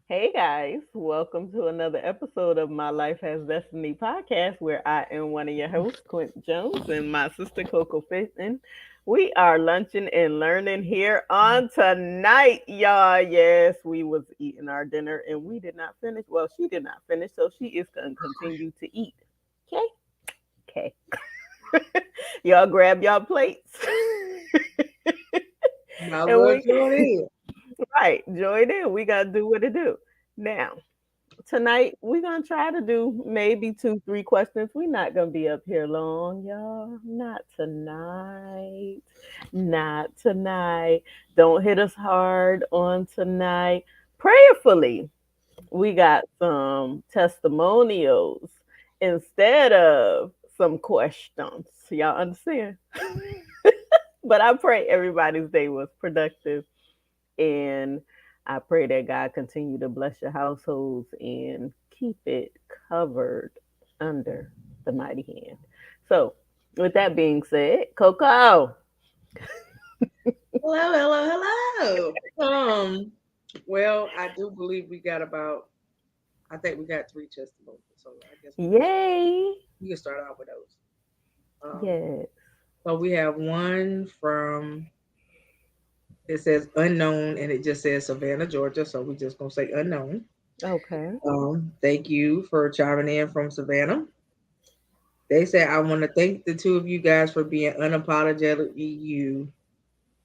Hey guys, welcome to another episode of My Life Has Destiny podcast, where I am one of your hosts, Quint Jones, and my sister Coco Fitton. We are lunching and learning here on tonight, y'all. Yes, we was eating our dinner and we did not finish. Well, she did not finish, so she is going to continue to eat. Okay, okay. Y'all grab y'all plates, Might as and well we join in. right join in. We gotta do what it do now. Tonight we're gonna try to do maybe two, three questions. We're not gonna be up here long, y'all. Not tonight. Not tonight. Don't hit us hard on tonight. Prayerfully, we got some testimonials instead of some questions. Y'all understand? But I pray everybody's day was productive, and I pray that God continue to bless your households and keep it covered under the mighty hand. So, with that being said, Coco. Hello, hello, hello. Well, I do believe we got about. I think we got three testimonies, so I guess Yay. we can start out with those. Um, Yes. so we have one from. It says unknown, and it just says Savannah, Georgia. So we just gonna say unknown. Okay. Thank you for chiming in from Savannah. They say I want to thank the two of you guys for being unapologetically you.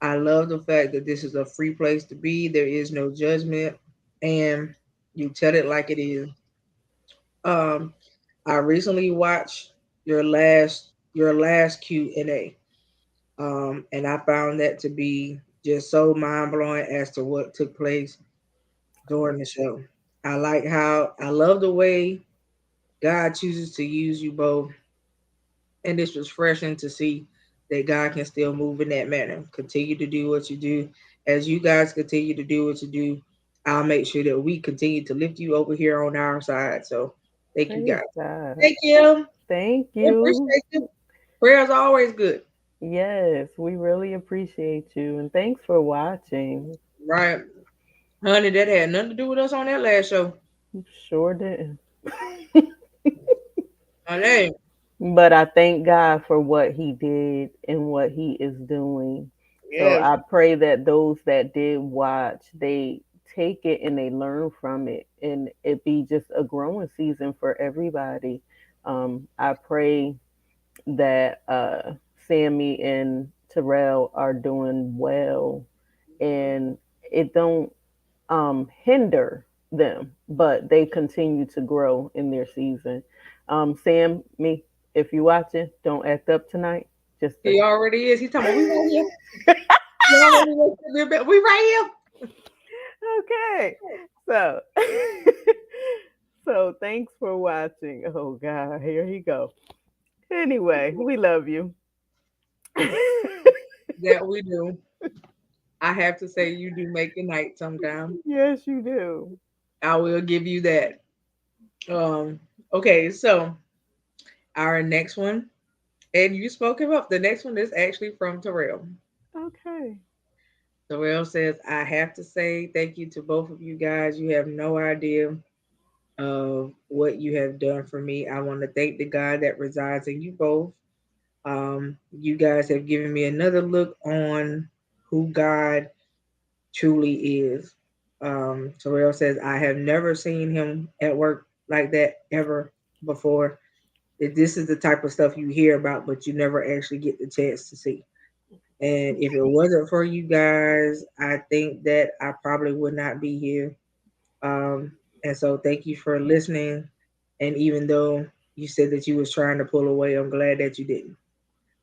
I love the fact that this is a free place to be. There is no judgment, and you tell it like it is. Um, I recently watched your last Q&A, and I found that to be just so mind blowing as to what took place during the show. I love the way God chooses to use you both, and it's refreshing to see that God can still move in that manner. Continue to do what you do. As you guys continue to do what you do, I'll make sure that we continue to lift you over here on our side. So thank you Praise guys. God. Thank you. Thank We you. appreciate you. Prayers are always good. Yes, we really appreciate you. And thanks for watching. Right. Honey, that had nothing to do with us on that last show. Sure did. Honey. But I thank God for what He did and what He is doing. So Yes. I pray that those that did watch, they take it and they learn from it, and it be just a growing season for everybody. I pray that Sammy and Terrell are doing well, and it don't hinder them, but they continue to grow in their season. Sam, me, if you watching, don't act up tonight. Just He already is. He's talking about we right here. You already know we right okay. So, so thanks for watching. Oh God, here he go. Anyway, we love you. here. That we do. I have to say you do make a night sometime. Yes, you do. I will give you that. Um, okay, so our next one, and you spoke him up. The next one is actually from Terrell. Okay. Terrell says, I have to say thank you to both of you guys. You have no idea of what you have done for me. I want to thank the God that resides in you both. You guys have given me another look on who God truly is. Terrell says, I have never seen him at work like that ever before. This is the type of stuff you hear about, but you never actually get the chance to see. And if it wasn't for you guys, I think that I probably would not be here. And so thank you for listening. And even though you said that you was trying to pull away, I'm glad that you didn't.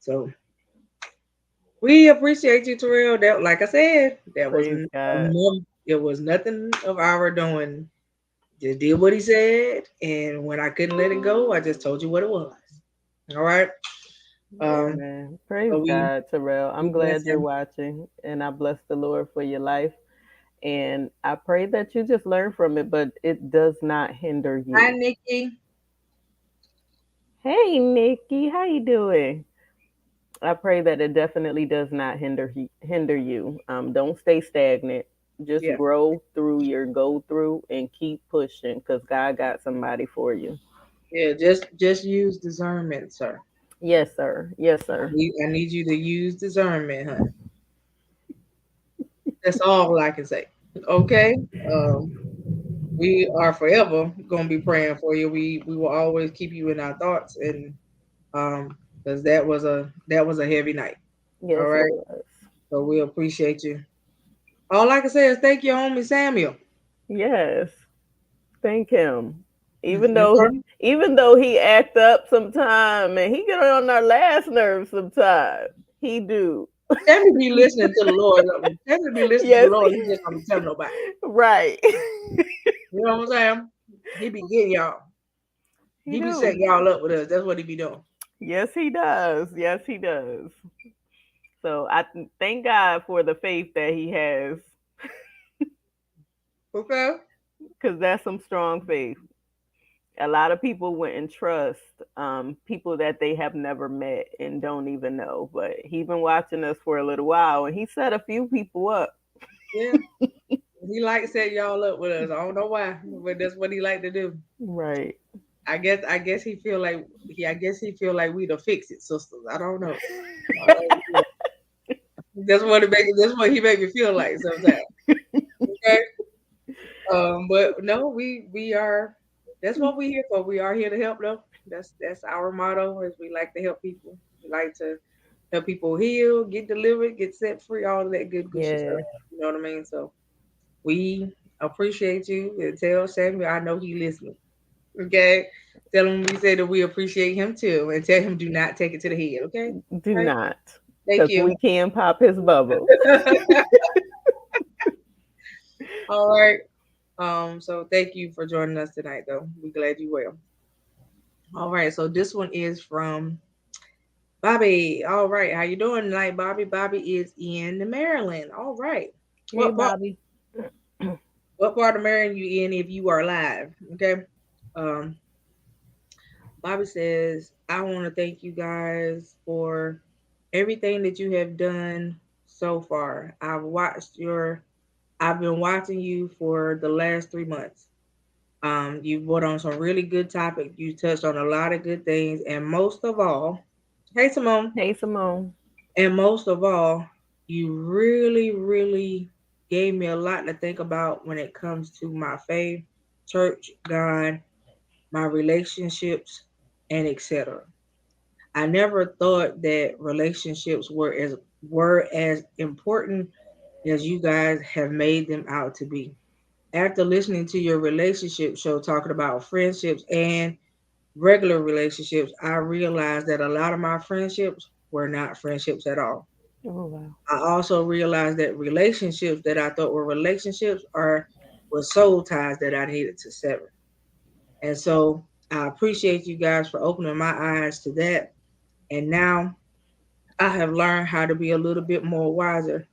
So we appreciate you, Terrell. That, like I said, Praise God. it was nothing of our doing. Just did what he said, and when I couldn't let it go, I just told you what it was. All right. Um, Amen. Praise so God, Terrell. we I'm bless glad you're him. watching, and I bless the Lord for your life. And I pray that you just learn from it, but it does not hinder Hi, you. Nikki. Hey, Nikki, how you doing? I pray that it definitely does not hinder you. Don't stay stagnant. Just Yeah. grow through your go through and keep pushing because God got somebody for you. Yeah. Just use discernment, sir. Yes, sir. Yes, sir. I need you to use discernment, honey. That's all I can say. Okay. Um, we are forever gonna be praying for you. We will always keep you in our thoughts, and because that was a heavy night. All Yes, it right. was. So we appreciate you. All I can say is thank you, homie Samuel. Yes. Thank him. Mm, Even mm, though mm. even though he act up sometime and he get on our last nerve sometime. He do. Samuel be listening to the Lord. Samuel be listening to the Yes. Lord. He just don't be telling nobody. Right. You know what I'm saying? He be getting y'all. He He be do. setting y'all up with us. That's what he be doing. Yes, he does. Yes, he does. So thank God for the faith that he has, Okay. because that's some strong faith. A lot of people wouldn't trust people that they have never met and don't even know. But he's been watching us for a little while, and he set a few people up. Yeah. He like setting y'all up with us. I don't know why, but that's what he like to do. Right. I guess he feel like we the fix it sisters. I don't know. Uh, that's what he make me feel like sometimes. Okay. But no, we are. That's what we here for. We are here to help them. That's our motto. Is we like to help people. We like to help people heal, get delivered, get set free, all of that good gushy stuff. Yes. You know what I mean? So we appreciate you. And tell Samuel I know he listening. Okay. Tell him we say that we appreciate him too, and tell him do not take it to the head. Okay. Do All right. not, Thank because you. we can pop his bubble. All right. So thank you for joining us tonight, though. We're glad you will. All right. So this one is from Bobby. All right. How you doing tonight, Bobby? Bobby is in Maryland. All right. Hey, What part? Bobby. What part of Maryland you in if you are live? Okay. Um, Bobby says, I want to thank you guys for everything that you have done so far. I've been watching you for the last 3 months. You brought on some really good topics. You touched on a lot of good things, and most of all, hey Simone, Hey, Simone. and most of all, you really, really gave me a lot to think about when it comes to my faith, church, God, my relationships, and etc. I never thought that relationships were as important as you guys have made them out to be. After listening to your relationship show talking about friendships and regular relationships, I realized that a lot of my friendships were not friendships at all. Oh, wow. I also realized that relationships that I thought were relationships were soul ties that I needed to sever. And so I appreciate you guys for opening my eyes to that. And now I have learned how to be a little bit more wiser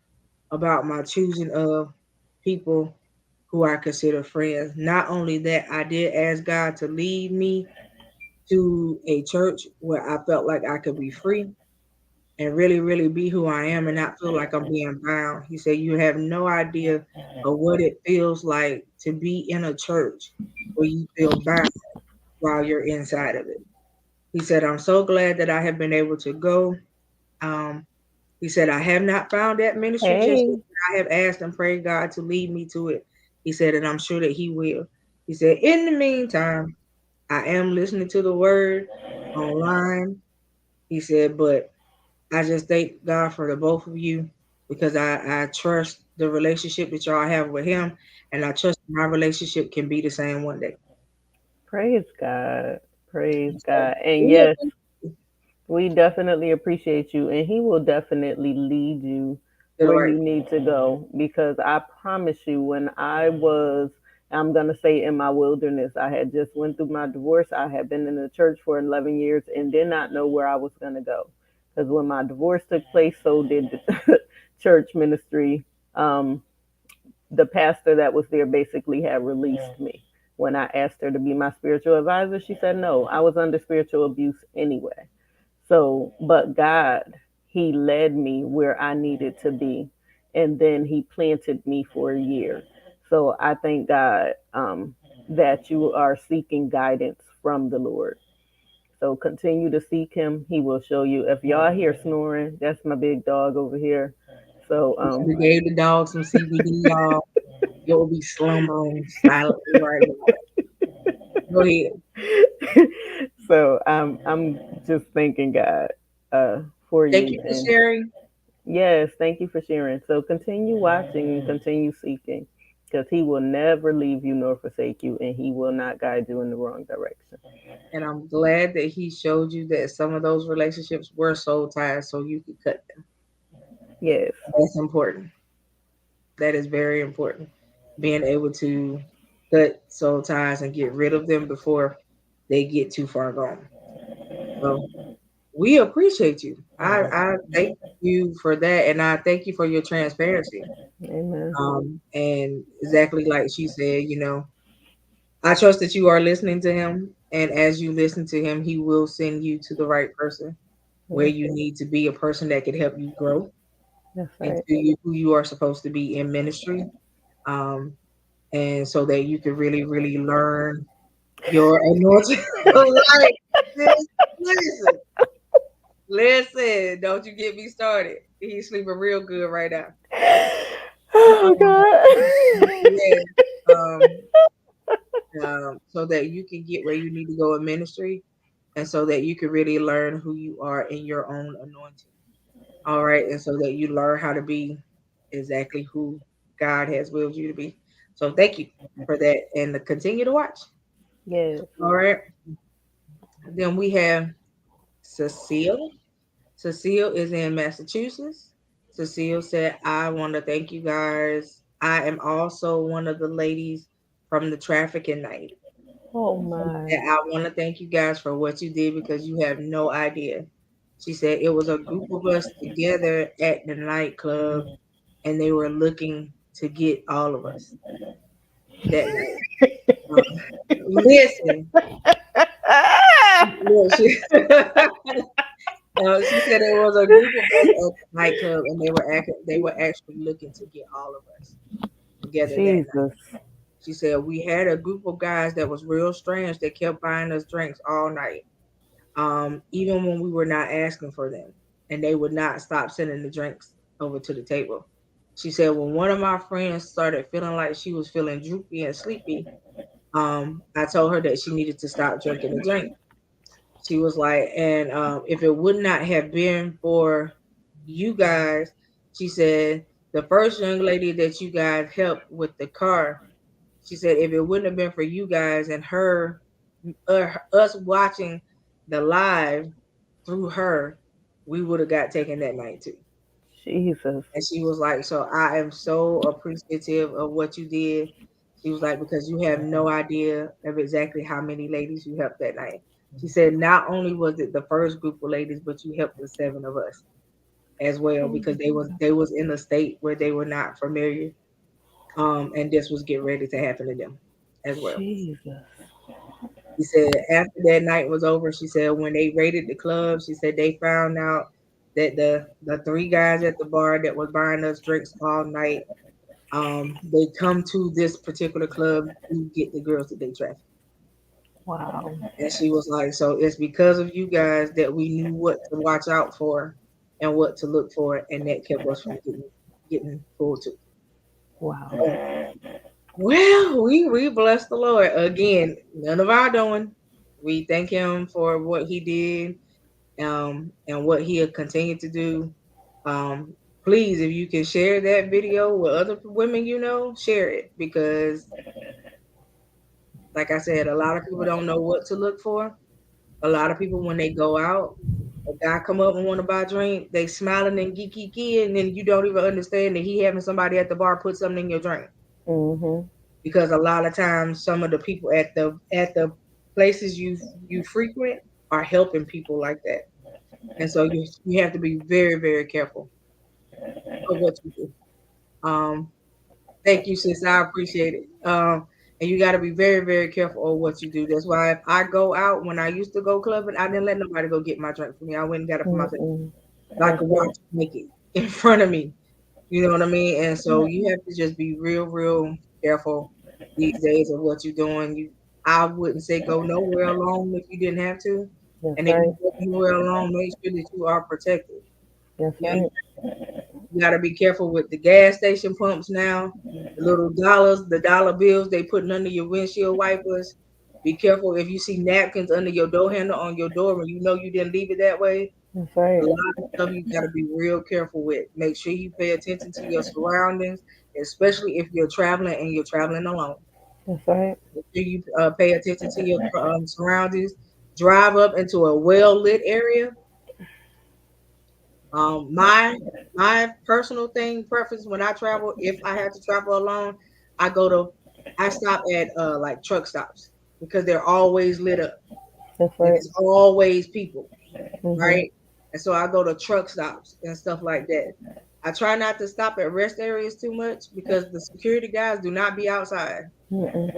about my choosing of people who I consider friends. Not only that, I did ask God to lead me to a church where I felt like I could be free and really, really be who I am and not feel like I'm being bound. He said, you have no idea of what it feels like to be in a church where you feel bound while you're inside of it. He said, I'm so glad that I have been able to go. Um, he said, I have not found that ministry just yet. Hey. I have asked and prayed God to lead me to it. He said, and I'm sure that He will. He said, in the meantime, I am listening to the word online. He said, but I just thank God for the both of you because I trust the relationship that y'all have with Him, and I trust my relationship can be the same one day. Praise God. Praise So, God. And we yes, appreciate we definitely appreciate you, and he will definitely lead you the where right. you need to go. Because I promise you, when I was, I'm gonna say in my wilderness, I had just went through my divorce. I had been in the church for 11 years and did not know where I was gonna go. Because when my divorce took place, so did the church ministry. Um, the pastor that was there basically had released me. When I asked her to be my spiritual advisor, she said no. I was under spiritual abuse anyway. So, but God, He led me where I needed to be. and then he planted me for a year. So I thank God that you are seeking guidance from the Lord. So continue to seek him. He will show you. If y'all hear snoring, that's my big dog over here. So We gave the dog some CBD, y'all. It will be slumbering silently right now. Go ahead. so I'm just thanking God for Thank you. you for And sharing. yes, thank you for sharing. So continue watching and continue seeking, because he will never leave you nor forsake you, and he will not guide you in the wrong direction. And I'm glad that he showed you that some of those relationships were soul ties so you could cut them. Yes. That's important. That is very important. Being able to cut soul ties and get rid of them before they get too far gone. So we appreciate you. I thank you for that, and I thank you for your transparency. Amen. And exactly like she said, I trust that you are listening to him, and as you listen to him, he will send you to the right person where Yes, you need to be, a person that can help you grow that's into right. who you are supposed to be in ministry. Um, and so that you can really, really learn your anointing. Like, listen, listen, don't you get me started. He's sleeping real good right now. Oh Um, God. yeah. Um, so that you can get where you need to go in ministry, and so that you can really learn who you are in your own anointing. All right, and so that you learn how to be exactly who God has willed you to be. So thank you for that, and to continue to watch. Yes. All right, then we have Cecile. Cecile is in Massachusetts. Cecile said, I want to thank you guys. I am also one of the ladies from the trafficking night. Oh She my. said, I want to thank you guys for what you did because you have no idea. She said, it was a group of us together at the nightclub and they were looking to get all of us that night. Listen, look, she said it was a group of us at the nightclub and they were actually looking to get all of us together that night. Jesus. She said we had a group of guys that was real strange that kept buying us drinks all night, even when we were not asking for them, and they would not stop sending the drinks over to the table. She said when one of my friends started feeling like she was feeling droopy and sleepy, I told her that she needed to stop drinking the drink. She was like, and if it would not have been for you guys, she said the first young lady that you guys helped with the car, she said if it wouldn't have been for you guys and her, us watching the live through her, we would have got taken that night too. Jesus. And she was like, so I am so appreciative of what you did. She was like, because you have no idea of exactly how many ladies you helped that night. She said, not only was it the first group of ladies, but you helped the seven of us as well because they was in a state where they were not familiar. And this was getting ready to happen to them as well. Jesus. She said after that night was over, she said when they raided the club, she said they found out that the three guys at the bar that was buying us drinks all night, they come to this particular club to get the girls that they traffic. Wow. And she was like, so it's because of you guys that we knew what to watch out for and what to look for, and that kept us from getting pulled to. So, Wow. well, we bless the Lord again. None of our doing. We thank Him for what He did, and what He'll continue to do. Um, Please, if you can share that video with other women, share it because, like I said, a lot of people don't know what to look for. A lot of people, when they go out, a guy come up and want to buy a drink, they smiling and geeky, and then you don't even understand that he having somebody at the bar put something in your drink. Mhm. Because a lot of times, some of the people at the places you frequent are helping people like that, and so you have to be very very careful of what you do. Um, Thank you, sis. I appreciate it. And you got to be very, very careful of what you do. That's why if I go out, when I used to go clubbing, I didn't let nobody go get my drink for me. I went and got it for myself. Mm-mm. So I That's could watch it. them make it in front of me. You know what I mean? And so you have to just be real, real careful these days of what you're doing. I wouldn't say go nowhere alone if you didn't have to. That's And if right. you go anywhere alone, make sure that you are protected. That's You, right. you got to be careful with the gas station pumps now. The little dollars, the dollar bills they putting under your windshield wipers. Be careful if you see napkins under your door handle on your door and you know you didn't leave it that way. That's A right. lot of stuff you got to be real careful with. Make sure you pay attention to your surroundings, especially if you're traveling and you're traveling alone. That's right. Make sure you pay attention to your surroundings. Drive up into a well lit area. My personal thing preference when I travel, if I have to travel alone, I go to I stop at like truck stops because they're always lit up That's and right. it's always people, Mhm. right? And so I go to truck stops and stuff like that. I try not to stop at rest areas too much because the security guys do not be outside. Mm-mm.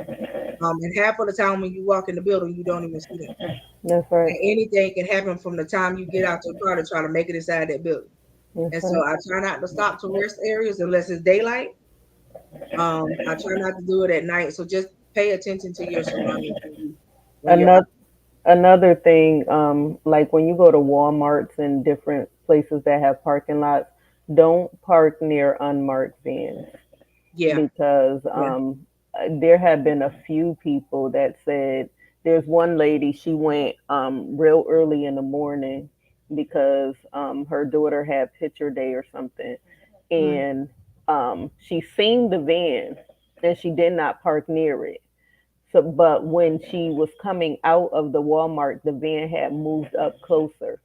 And half of the time when you walk in the building, you don't even see them. That's right. And anything can happen from the time you get out your car to try to make it inside that building. That's And so right. I try not to stop to rest areas unless it's daylight. I try not to do it at night. So just pay attention to your surroundings when you're out. Another another thing, like when you go to Walmarts and different places that have parking lots, don't park near unmarked vans Yeah, because yeah. there have been a few people that said there's one lady she went real early in the morning because her daughter had picture day or something, Mm, and she seen the van and she did not park near it. So, but when she was coming out of the Walmart, the van had moved up closer,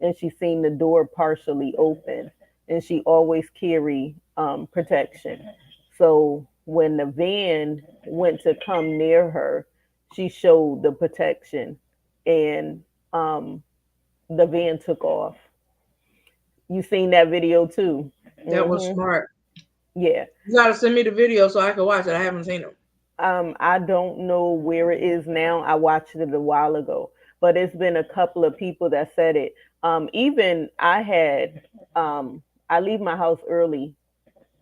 and she seen the door partially open. And she always carry protection. So when the van went to come near her, she showed the protection, and um, the van took off. You seen that video too? that was Hmm. smart. Yeah. You gotta send me the video so I can watch it. I haven't seen it. I don't know where it is now. I watched it a while ago, but it's been a couple of people that said it. Even I had, I leave my house early,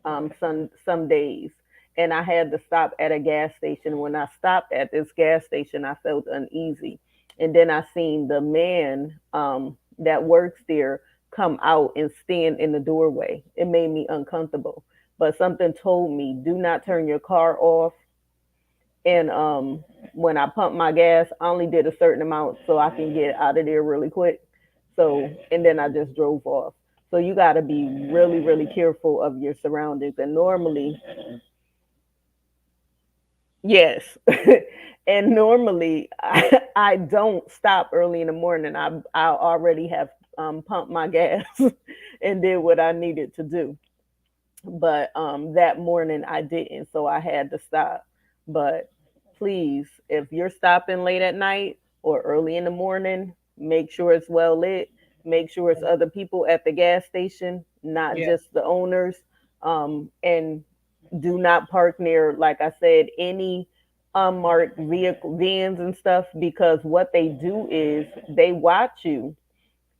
some days, and I had to stop at a gas station. When I stopped at this gas station, I felt uneasy, and then I seen the man that works there come out and stand in the doorway. It made me uncomfortable, but something told me, do not turn your car off, and when I pumped my gas, I only did a certain amount so I can get out of there really quick. So, and then I just drove off. So you got to be really, really careful of your surroundings. And normally, yes. And normally, I don't stop early in the morning. I already have pumped my gas and did what I needed to do. But that morning I didn't, so I had to stop. But please, if you're stopping late at night or early in the morning, make sure it's well lit. Make sure it's other people at the gas station, not Yeah, just the owners. And do not park near, like I said, any unmarked vehicle vans and stuff, because what they do is they watch you,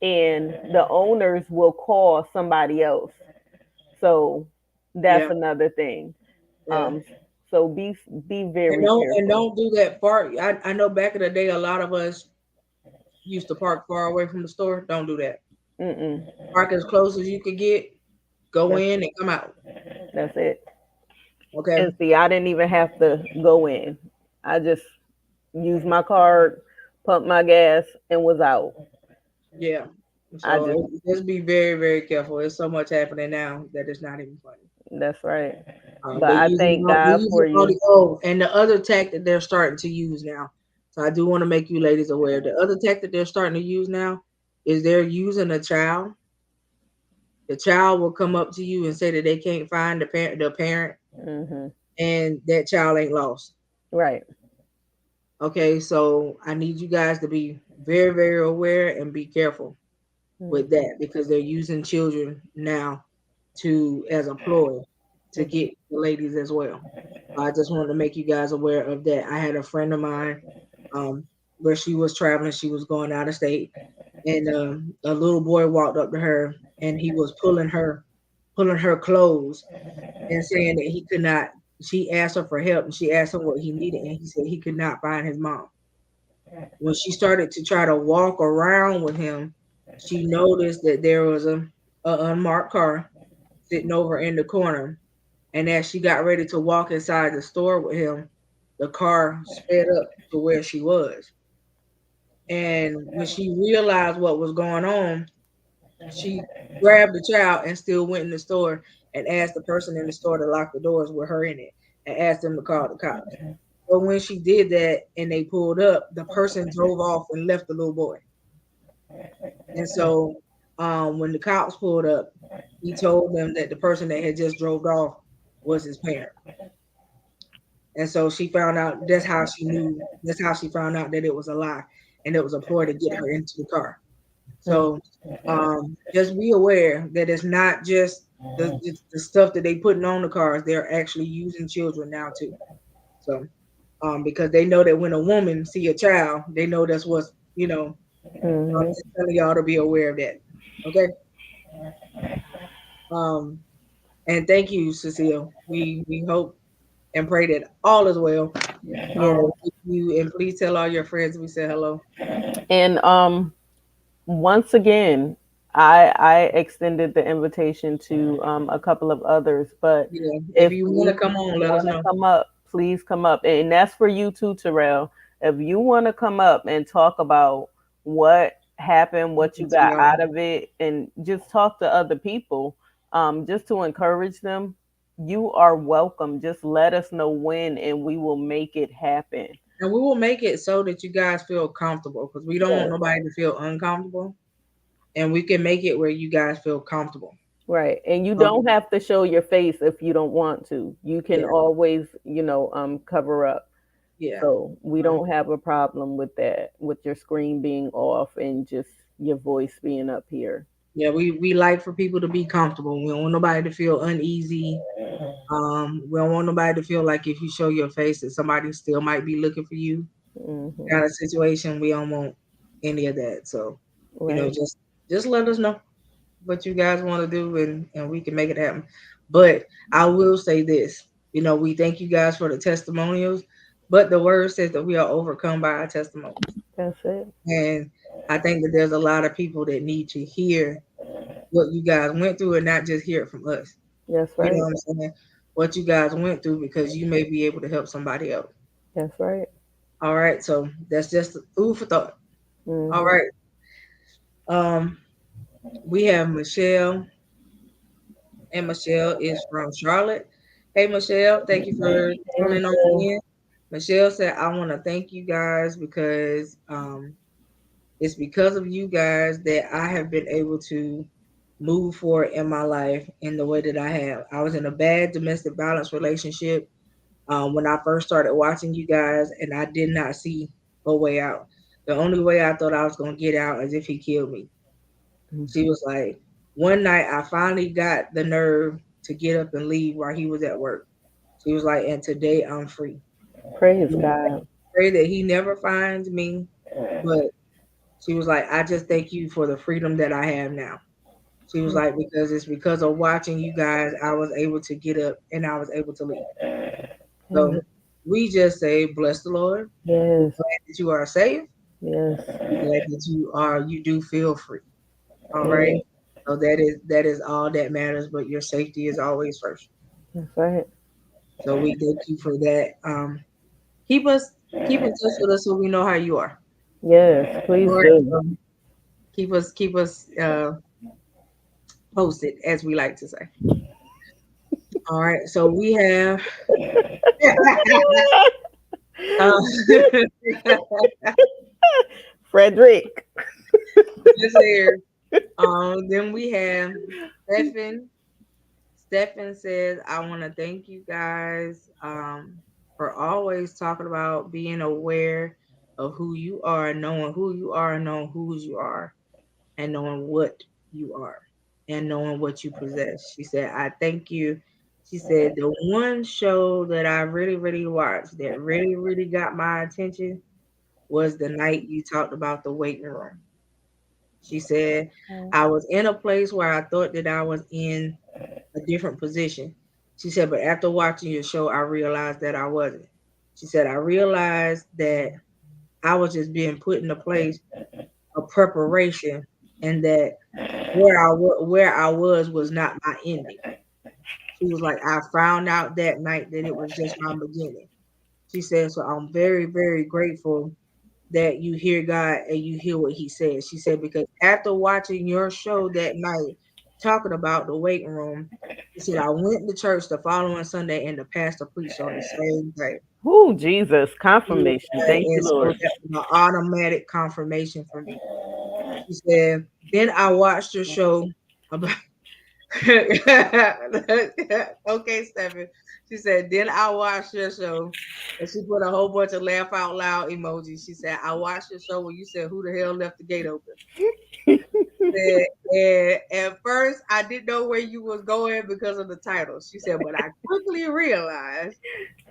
and the owners will call somebody else. So that's yeah, another thing. yeah. Um, so be very And careful. don't do that far. I know back in the day, a lot of us used to park far away from the store. Don't do that. Mm-mm. Park as close as you could get. Go That's in and come out. that's it. Okay. And see, I didn't even have to go in. I just used my card, pumped my gas, and was out. Yeah. I So just just be very, very careful. There's so much happening now that it's not even funny. That's right. But I thank They God using for all you. the and the other tactic they're starting to use now. So I do want to make you ladies aware. The other tactic they're starting to use now is they're using a child. The child will come up to you and say that they can't find the parent, Hmm. and that child ain't lost. Right. Okay, so I need you guys to be very, very aware and be careful with Hmm. that because they're using children now to as a ploy to Hmm. get the ladies as well. I just wanted to make you guys aware of that. I had a friend of mine, um, where she was traveling, she was going out of state, and a little boy walked up to her and he was pulling her. pulling her clothes and saying that he could not. She asked her for help and she asked him what he needed, and he said he could not find his mom. When she started to try to walk around with him, she noticed that there was a unmarked car sitting over in the corner. And as she got ready to walk inside the store with him, the car sped up to where she was. And when she realized what was going on, she grabbed the child and still went in the store and asked the person in the store to lock the doors with her in it and asked them to call the cops. But when she did that and they pulled up, the person drove off and left the little boy. And so when the cops pulled up, he told them that the person that had just drove off was his parent. And so she found out that's how she found out that it was a lie and it was a ploy to get her into the car. Mm. So just be aware that it's not just the stuff that they putting on the cars, they're actually using children now too. So because they know that when a woman see a child, they know that's what's I'm Mhm. just telling y'all to be aware of that. Okay. Um and thank you, Cecile. We hope and pray that all is well. Yeah. With you and please tell all your friends we said hello. And once again, I extended the invitation to a couple of others, but Yeah. If if you want to you come on, let us want to know. come up, please come up, and that's for you too, Terrell. If you want to come up and talk about what happened, what you got PTR. out of it, and just talk to other people, just to encourage them, you are welcome. Just let us know when, and we will make it happen. And we will make it so that you guys feel comfortable because we don't want Yeah. nobody to feel uncomfortable. And we can make it where you guys feel comfortable. Right. And you don't Um, have to show your face if you don't want to. You can yeah, always, cover up. yeah. So we Um, don't have a problem with that, with your screen being off and just your voice being up here. yeah, we like for people to be comfortable. We don't want nobody to feel uneasy. We don't want nobody to feel like if you show your face that somebody still might be looking for you Hmm. kind of situation. We don't want any of that. So, Right. just let us know what you guys want to do and we can make it happen. But I will say this, we thank you guys for the testimonials, but the word says that we are overcome by our testimonies. That's it. And I think that there's a lot of people that need to hear what you guys went through and not just hear it from us. That's You know right. what I'm saying? What you guys went through because you may be able to help somebody else. That's right. All right. So that's just food for thought. All Hmm. right. Um, we have Michelle, and Michelle is from Charlotte. Hey, Michelle, thank you for Hey, tuning on Michelle. in. Michelle said, I want to thank you guys because it's because of you guys that I have been able to move forward in my life in the way that I have. I was in a bad domestic violence relationship when I first started watching you guys, and I did not see a way out. The only way I thought I was going to get out is if he killed me. She was like, one night I finally got the nerve to get up and leave while he was at work. She was like, and today I'm free. Praise God. Pray that he never finds me, but she was like, I just thank you for the freedom that I have now. She was like, because it's because of watching you guys, I was able to get up and I was able to leave. So Amen. we just say, bless the Lord. We're Yes. glad that you are safe. Yes. We're glad that you do feel free. All right. Yes. So that is all that matters, but your safety is always first. That's right. So we thank you for that. Keep us keep in touch with us so we know how you are. Yes. All Please right. do. So keep us posted, as we like to say. All right. So we have uh, Frederick. this here. Then we have Stephen. Stephen says, I want to thank you guys for always talking about being aware of who you are, knowing who you are, knowing whose you are, and knowing what you are, and knowing what you possess. She said, I thank you. She said, the one show that I really, really watched that really, really got my attention was the night you talked about the waiting room. She said, I was in a place where I thought that I was in a different position. She said, but after watching your show, I realized that I wasn't. She said, I realized that I was just being put in a place of preparation and that where I was not my ending. She was like, I found out that night that it was just my beginning. She said, so I'm very, very grateful that you hear God and you hear what he says. She said, because after watching your show that night, talking about the waiting room, she said, I went to church the following Sunday and the pastor preached on the same day. Oh, Jesus. Confirmation. Thank you, And so Lord. that was an automatic confirmation for me. She said, then I watched your show about okay, Stephanie. She said, then I watched your show. And she put a whole bunch of laugh out loud emojis. She said, I watched your show when you said, who the hell left the gate open? Said, and at first, I didn't know where you was going because of the title. She said, but I quickly realized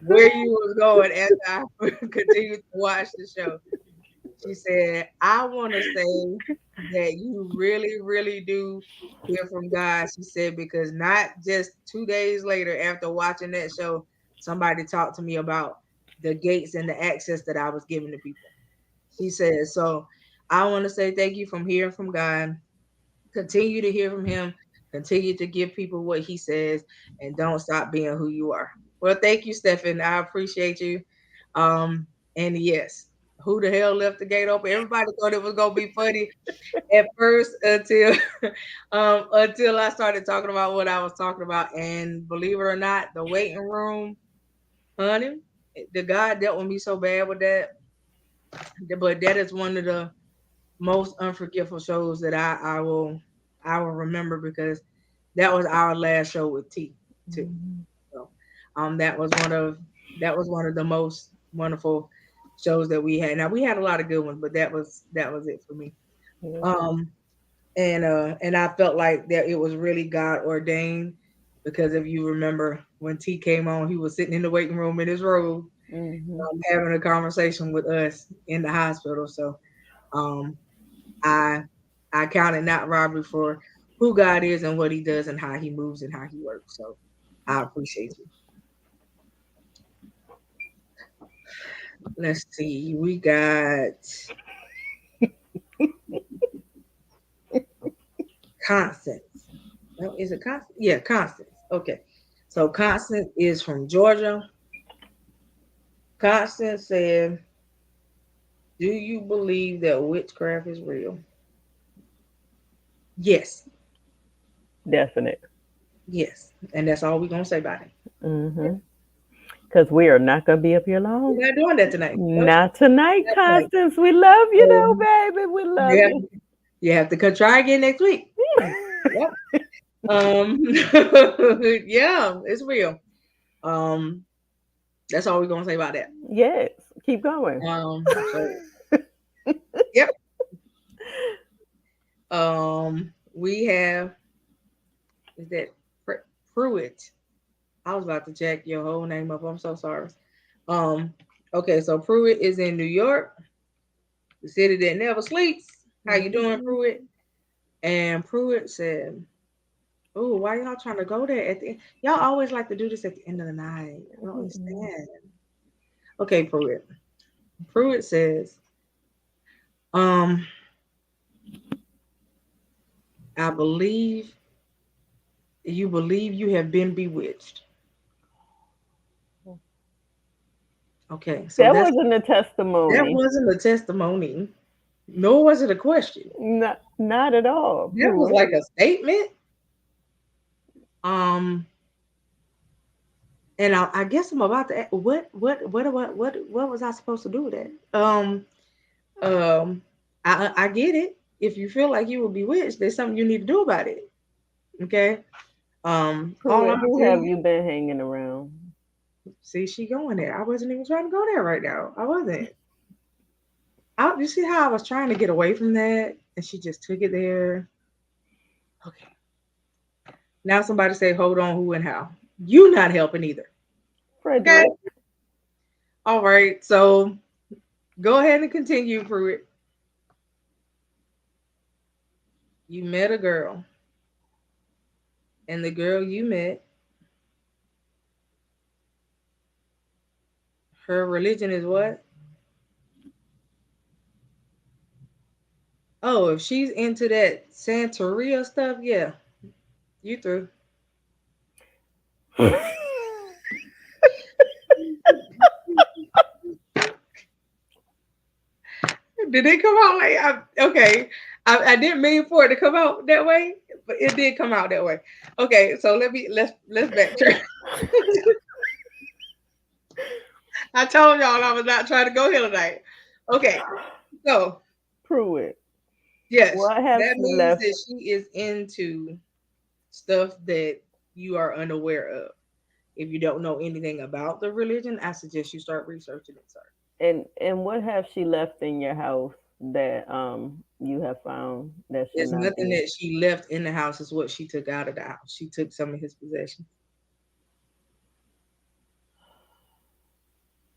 where you was going as I continued to watch the show. She said, I want to say that you really, really do hear from God. She said, because not just 2 days later after watching that show, somebody talked to me about the gates and the access that I was giving to people. She said, so I want to say thank you from hearing from God. Continue to hear from him. Continue to give people what he says and don't stop being who you are. Well, thank you, Stephen. I appreciate you. And yes, who the hell left the gate open? Everybody thought it was gonna be funny at first until I started talking about what I was talking about. And believe it or not, the waiting room, honey, the God dealt with me so bad with that. But that is one of the most unforgivable shows that I will remember because that was our last show with T too. So that was one of the most wonderful shows that we had. Now we had a lot of good ones, but that was it for me. Um and I felt like that it was really God ordained because if you remember when T came on, he was sitting in the waiting room in his robe, having a conversation with us in the hospital. So um I I counted not robbery for who God is and what he does and how he moves and how he works. So I appreciate you. Let's see. We got Constance. No, is it Constance? Yeah, Constance. Okay. So Constance is from Georgia. Constance said, do you believe that witchcraft is real? Yes. Definite. Yes. And that's all we're gonna say about it. Because we are not going to be up here long. We're not doing that tonight. Nope. Not tonight, Not tonight. Constance. We love you, though, Um, baby. We you love have you. you have to try again next week. Yep. Um, yeah, it's real. Um, that's all we're gonna say about that. Yes. Keep going. So yep. We have is that Pruitt. I was about to check your whole name up. I'm so sorry. Um, okay, so Pruitt is in New York, the city that never sleeps. How you doing, Mhm. Pruitt? And Pruitt said, "Oh, why y'all trying to go there at the end? Y'all always like to do this at the end of the night. I don't Mm-mm. understand." Okay, Pruitt. Pruitt says, um, I believe you have been bewitched. Okay, so That that wasn't a testimony. wasn't a testimony, nor was it a question. Not at all, That was Pruitt. like a statement. Um, and I guess I'm about to what was I supposed to do with that? Um, I get it. If you feel like you were bewitched, there's something you need to do about it. Okay. All I'm Pruitt, gonna who tell have you, you been hanging around? see, she going there. I wasn't even trying to go there right now. I wasn't. You see how I was trying to get away from that, and she just took it there. Okay. Now somebody say, hold on, who and how. You not helping either. Okay. Frederick. All right. So go ahead and continue, Pruitt. you met a girl, and the girl you met, her religion is what? Oh, if she's into that Santeria stuff, yeah, you through. Did it come out like okay? I didn't mean for it to come out that way, but it did come out that way. Okay, so let's backtrack. I told y'all I was not trying to go here tonight. Okay, so Prove it. yes, What have that she means left? that she is into stuff that you are unaware of. If you don't know anything about the religion, I suggest you start researching it, sir. And what have she left in your house that you have found that should There's not nothing be? that she left in the house is what she took out of the house. She took some of his possessions.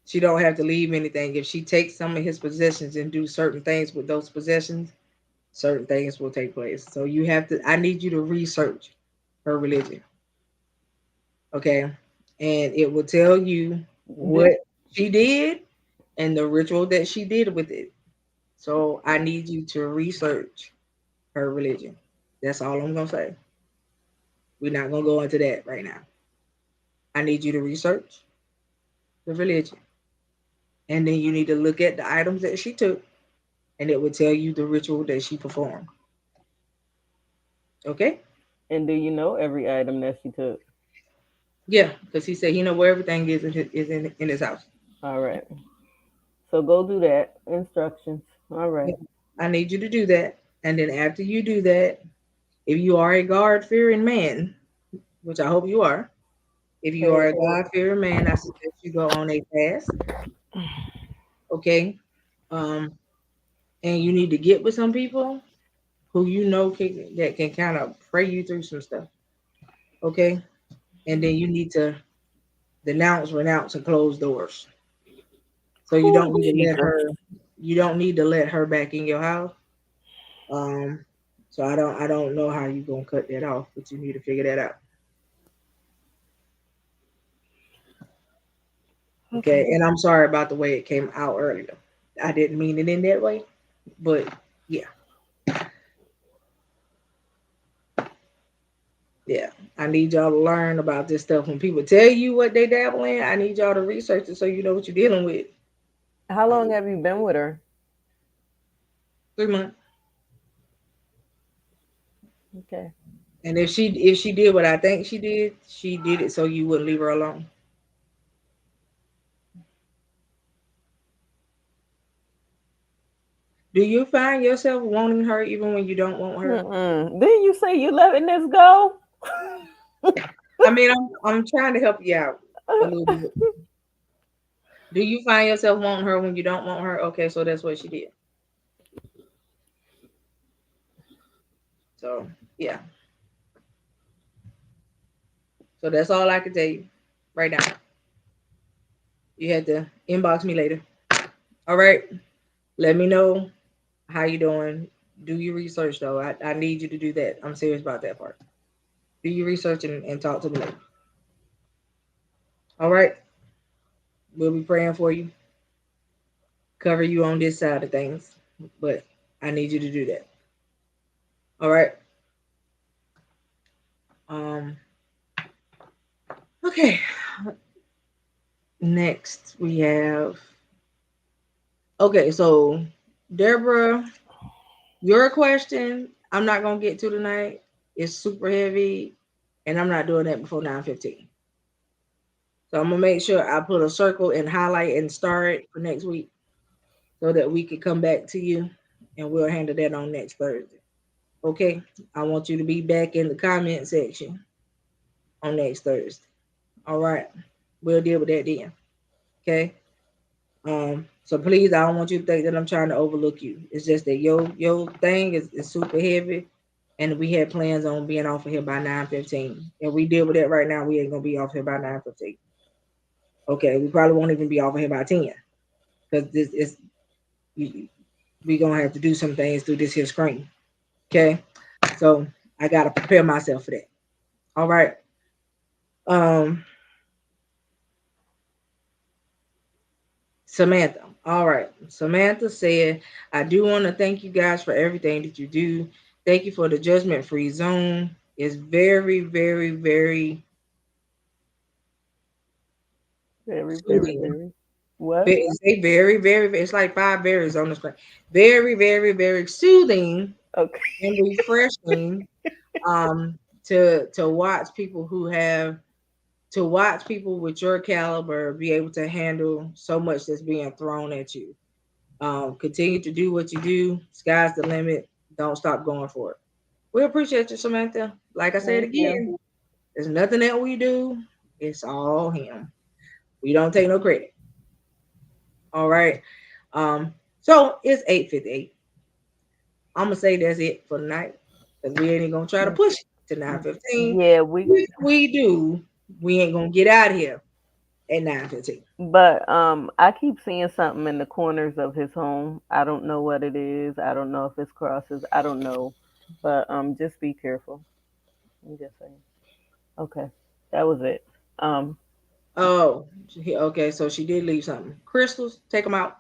She don't have to leave anything. If she takes some of his possessions and do certain things with those possessions, certain things will take place. So you have to. I need you to research her religion, okay? And it will tell you what Did she did and the ritual that she did with it. So I need you to research her religion. That's all I'm gonna say. We're not gonna go into that right now. I need you to research the religion, and then you need to look at the items that she took, and it will tell you the ritual that she performed. Okay? and do you know every item that she took? Yeah, because he said he know where everything is in his house. All right. So go do that. Instructions. All right. Yeah. I need you to do that, and then after you do that, if you are a God fearing man, which I hope you are, if you are Okay. a God fearing man, I suggest you go on a fast. Okay, um, and you need to get with some people who you know that can kind of pray you through some stuff. Okay, and then you need to denounce, renounce, and close doors. So you Oh, don't need to let Jesus. her. You don't need to let her back in your house. Um, so I don't know how you gonna cut that off, but you need to figure that out. Okay, Okay. and I'm sorry about the way it came out earlier. I didn't mean it in that way, but yeah, yeah. I need y'all to learn about this stuff. When people tell you what they dabble in, I need y'all to research it so you know what you're dealing with. How long have you been with her? 3 months. Okay. And if she did what I think she did it so you wouldn't leave her alone. Do you find yourself wanting her even when you don't want her? Mm-mm. Didn't you say you letting this go? I mean, I'm trying to help you out a little bit. Do you find yourself wanting her when you don't want her? Okay, so that's what she did. So yeah. So that's all I can tell you right now. You had to inbox me later. All right. Let me know how you doing. Do your research though. I need you to do that. I'm serious about that part. Do your research and talk to me later. All right. We'll be praying for you. Cover you on this side of things. But I need you to do that. All right. Um. Okay. Next we have. Okay. So Deborah, your question. I'm not gonna get to tonight. It's super heavy, and I'm not doing that before 9:15. So I'm gonna make sure I put a circle and highlight and star it for next week so that we can come back to you and we'll handle that on next Thursday. Okay. I want you to be back in the comment section on next Thursday. All right. We'll deal with that then. Okay. So please, I don't want you to think that I'm trying to overlook you. It's just that your thing is super heavy, and we had plans on being off of here by 9:15. And we deal with that right now. We ain't gonna be off here by 9:15. Okay, we probably won't even be off of here by 10 because this is we gonna have to do some things through this here screen. Okay. So I gotta prepare myself for that. All right. Um, Samantha. All right. Samantha said, I do want to thank you guys for everything that you do. Thank you for the judgment free zone. It's very, very, very Very, very, soothing. very. What? Say very, very, it's like five berries on the screen. Very, very, very soothing Okay. and refreshing to watch people who have to watch people with your caliber be able to handle so much that's being thrown at you. Continue to do what you do. Sky's the limit. Don't stop going for it. We appreciate you, Samantha. Like I said Thank you. again, there's nothing that we do. It's all him. We don't take no credit. All right. So it's 8:58. I'm gonna say that's it for tonight. Because we ain't even gonna try to push it to 9:15. Yeah, we If we do, we ain't gonna get out of here at 9:15. but I keep seeing something in the corners of his home. I don't know what it is. I don't know if it's crosses. I don't know. But just be careful. I'm just saying. Okay. That was it. Um Oh, okay. So she did leave something. Crystals, take them out.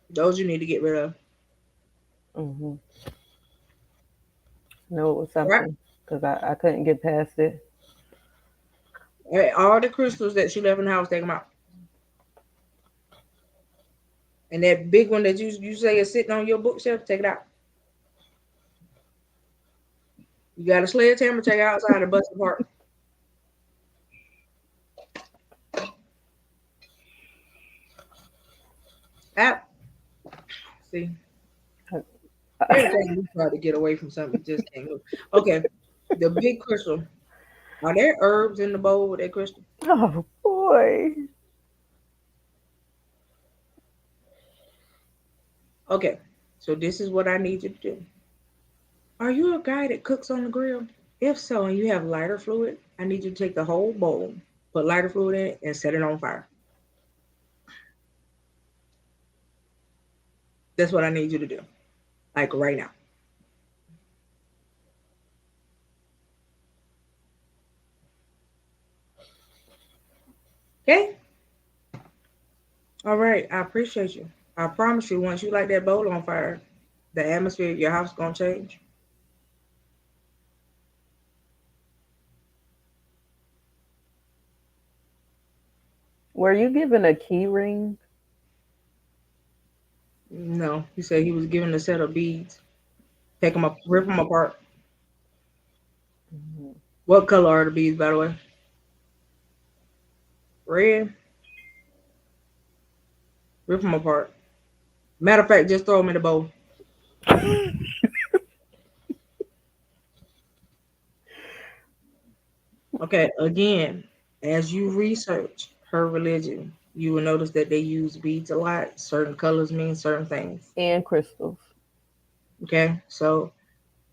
Those you need to get rid of. mhm. No, it was All right. something because I couldn't get past it. All the crystals that she left in the house, take them out. And that big one that you say is sitting on your bookshelf, take it out. You got a sledgehammer, take it outside and bust it apart. Out. See, every time we try to get away from something, it just can't move. Okay, the big crystal. Are there herbs in the bowl with that crystal? Oh boy. Okay, so this is what I need you to do. Are you a guy that cooks on the grill? If so, and you have lighter fluid, I need you to take the whole bowl, put lighter fluid in it, and set it on fire. That's what I need you to do, like right now. Okay? All right. I appreciate you. I promise you, once you light that bowl on fire, the atmosphere of your house gonna change. Were you given a key ring? No, he said he was given a set of beads. Take them up, rip them apart. Mhm. What color are the beads, by the way? Red. Rip them apart. Matter of fact, just throw them in the bowl. Okay, again, as you research her religion, you will notice that they use beads a lot. Certain colors mean certain things. And crystals. Okay, so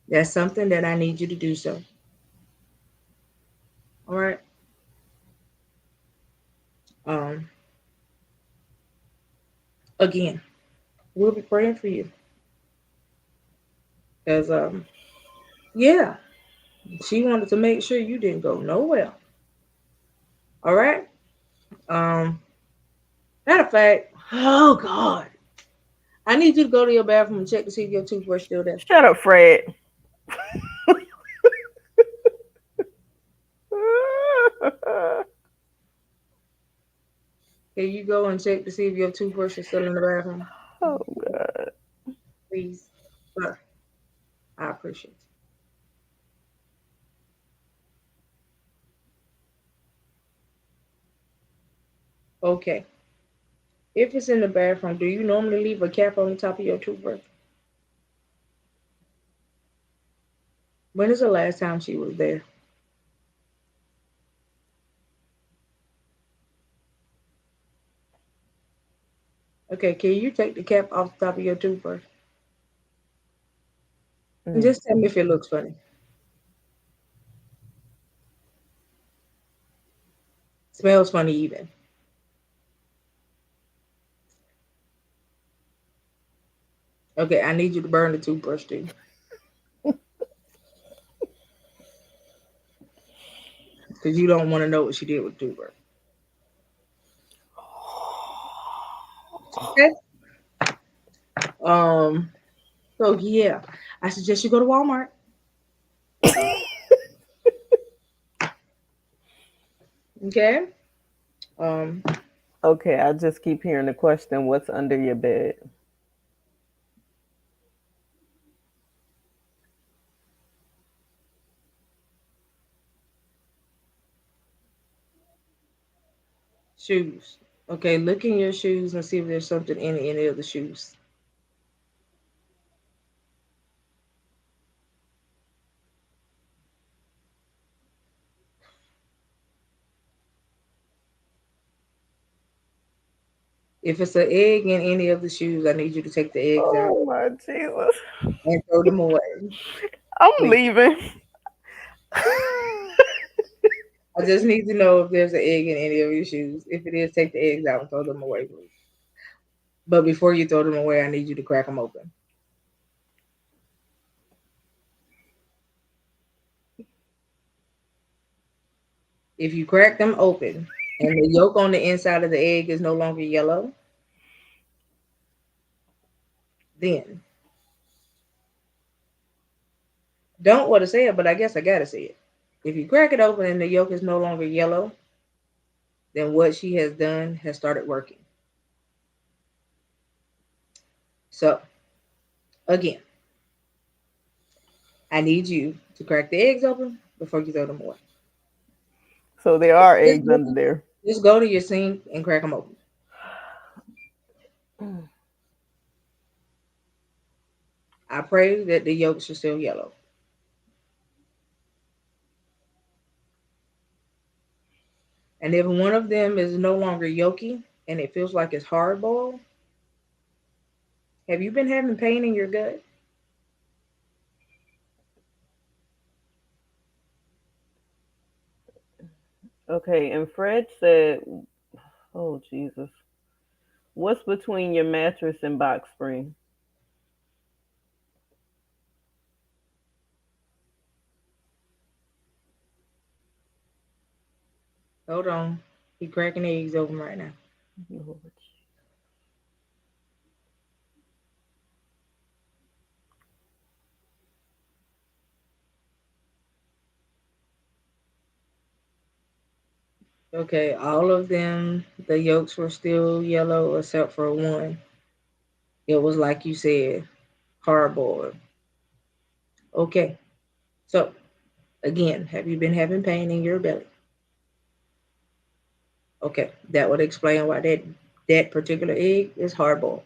that's something that I need you to do so. All right. Um, Again, we'll be praying for you. Because yeah, she wanted to make sure you didn't go nowhere. All right. Um, Matter of fact, oh God. I need you to go to your bathroom and check to see if your toothbrush still there. Shut up, Fred. Can you go and check to see if your toothbrush is still in the bathroom? Oh God. Please. Sir, I appreciate it. Okay. If it's in the bathroom, do you normally leave a cap on the top of your toothbrush? When is the last time she was there? Okay, can you take the cap off the top of your toothbrush? And Mm. just tell me if it looks funny. Smells funny even. Okay, I need you to burn the toothbrush too, because you don't want to know what she did with the toothbrush. Okay. Um. So yeah, I suggest you go to Walmart. Okay. Um. Okay, I just keep hearing the question, what's under your bed? Shoes. Okay. Look in your shoes and see if there's something in any of the shoes. If it's an egg in any of the shoes, I need you to take the eggs out Oh my Jesus. and throw them away, I'm please. leaving. I just need to know if there's an egg in any of your shoes. If it is, take the eggs out and throw them away, please. But before you throw them away, I need you to crack them open. If you crack them open and the yolk on the inside of the egg is no longer yellow, then don't want to say it, but I guess I gotta say it. If you crack it open and the yolk is no longer yellow, then what she has done has started working. So again, I need you to crack the eggs open before you throw them away. So there are Just eggs go, under there. just go to your sink and crack them open. I pray that the yolks are still yellow. And if one of them is no longer yolky and it feels like it's hard boiled, have you been having pain in your gut? Okay, and Fred said, oh Jesus. What's between your mattress and box spring? Hold on. He cracking eggs open right now. Lord. Okay, all of them, the yolks were still yellow except for one. It was like you said, hard boiled. Okay, so again, have you been having pain in your belly? Okay, that would explain why that particular egg is hard boiled.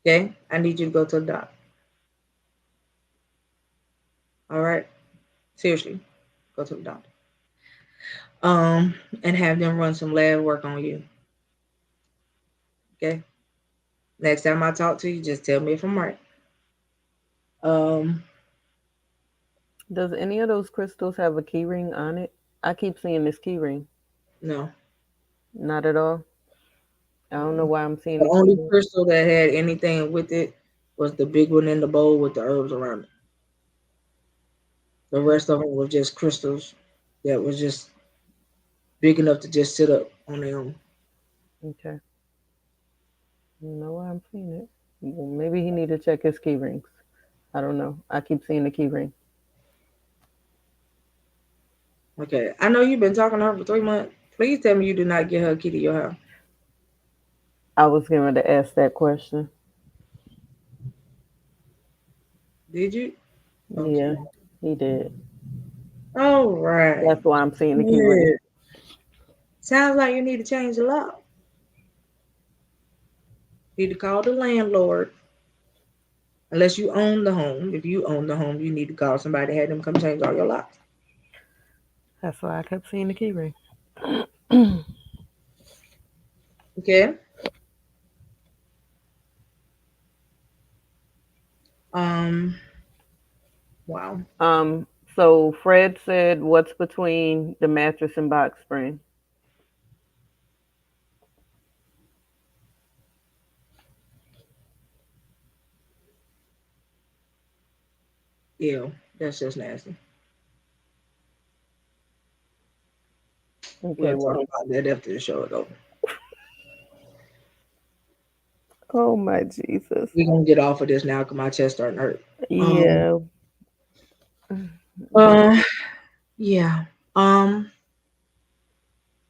Okay, I need you to go to the doctor. All right, seriously, go to the doctor. Um, and have them run some lab work on you. Okay. Next time I talk to you, just tell me if I'm right. Um, Does any of those crystals have a key ring on it? I keep seeing this key ring. no. Not at all. I don't know Mm-mm. why I'm seeing The the key only ring. crystal that had anything with it was the big one in the bowl with the herbs around it. The rest of them were just crystals that was just big enough to just sit up on their own. Okay. I don't know why I'm seeing it. Well, maybe he need to check his key rings. I don't know. I keep seeing the key ring. Okay, I know you've been talking to her for 3 months. Please tell me you did not get her a key to your house. I was going to ask that question. Did you? Yeah, Okay. he did. All right. That's why I'm seeing the key ring. Yeah. Sounds like you need to change the lock. Need to call the landlord. Unless you own the home. If you own the home, you need to call somebody, have them come change all your locks. That's why I kept seeing the key ring. Okay. Um. Wow. um, so Fred said, "What's between the mattress and box spring?" Yeah, that's just nasty. Okay, We'll talk well, about that after the show is over. oh my Jesus. We're gonna get off of this now because my chest starting to hurt. Um, Yeah. uh, yeah. Um,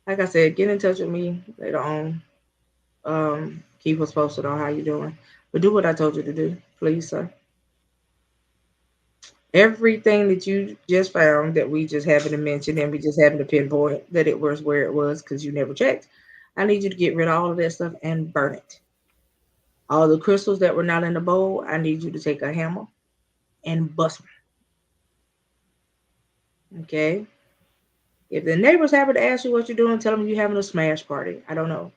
like I said, get in touch with me later on. Keep us posted on how you're doing. But do what I told you to do, please, sir. Everything that you just found that we just happened to mention and we just happened to pinpoint that it was where it was because you never checked. I need you to get rid of all of that stuff and burn it. All the crystals that were not in the bowl, I need you to take a hammer and bust them. Okay. If the neighbors happen to ask you what you're doing, tell them you're having a smash party. I don't know.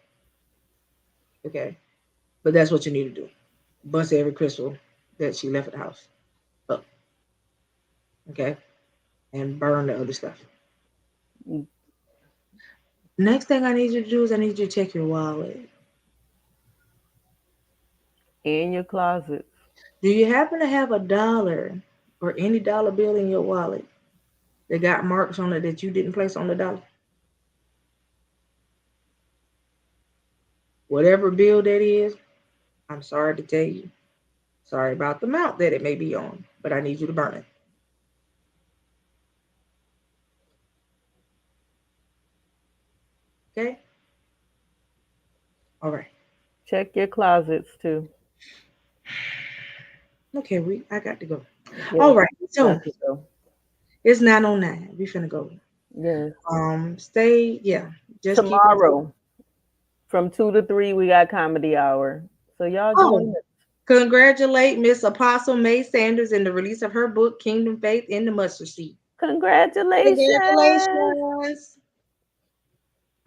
Okay. But that's what you need to do. Bust every crystal that she left at the house up. Okay. And burn the other stuff. Next thing I need you to do is I need you to check your wallet. In your closet. Do you happen to have a dollar or any dollar bill in your wallet that got marks on it that you didn't place on the dollar? Whatever bill that is, I'm sorry to tell you. Sorry about the amount that it may be on, but I need you to burn it. Okay? All right. Check your closets too. Okay, I got to go. All Yes, right. So got to go. it's 9:09. We finna go. Yes. Stay, yeah. Just keep us. Tomorrow from 2 to 3, we got comedy hour. So y'all Oh, join us. congratulate Miss Apostle May Sanders in the release of her book, Kingdom Faith in the Mustard Seed. Congratulations. Congratulations.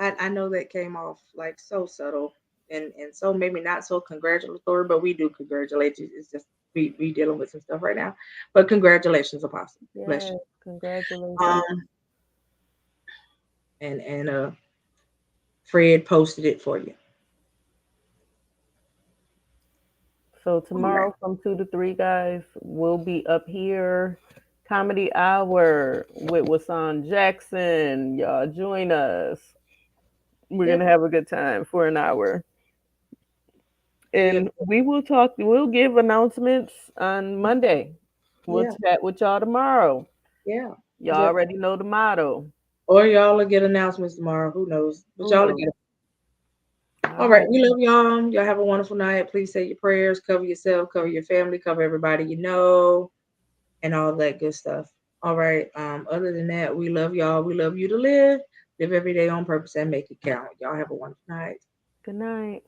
I know that came off like so subtle and so maybe not so congratulatory, but we do congratulate you. It's just we dealing with some stuff right now. But congratulations, Apostle. Bless Yes, you. congratulations. Um and Fred posted it for you. So All right. tomorrow from 2 to 3, guys, we'll be up here. Comedy hour with Wasan Jackson. Y'all join us. We're Yep. gonna have a good time for an hour. Yep. And we will talk, we'll give announcements on Monday. We'll Yeah. chat with y'all tomorrow. Yeah. Y'all Yep. already know the motto. Or y'all will get announcements tomorrow. Who knows? But Who y'all will knows? get it. All All right. right. We love y'all. Y'all have a wonderful night. Please say your prayers, cover yourself, cover your family, cover everybody you know, and all that good stuff. All right. Other than that, we love y'all. We love you to live. Live every day on purpose and make it count. Y'all have a wonderful night. Good night.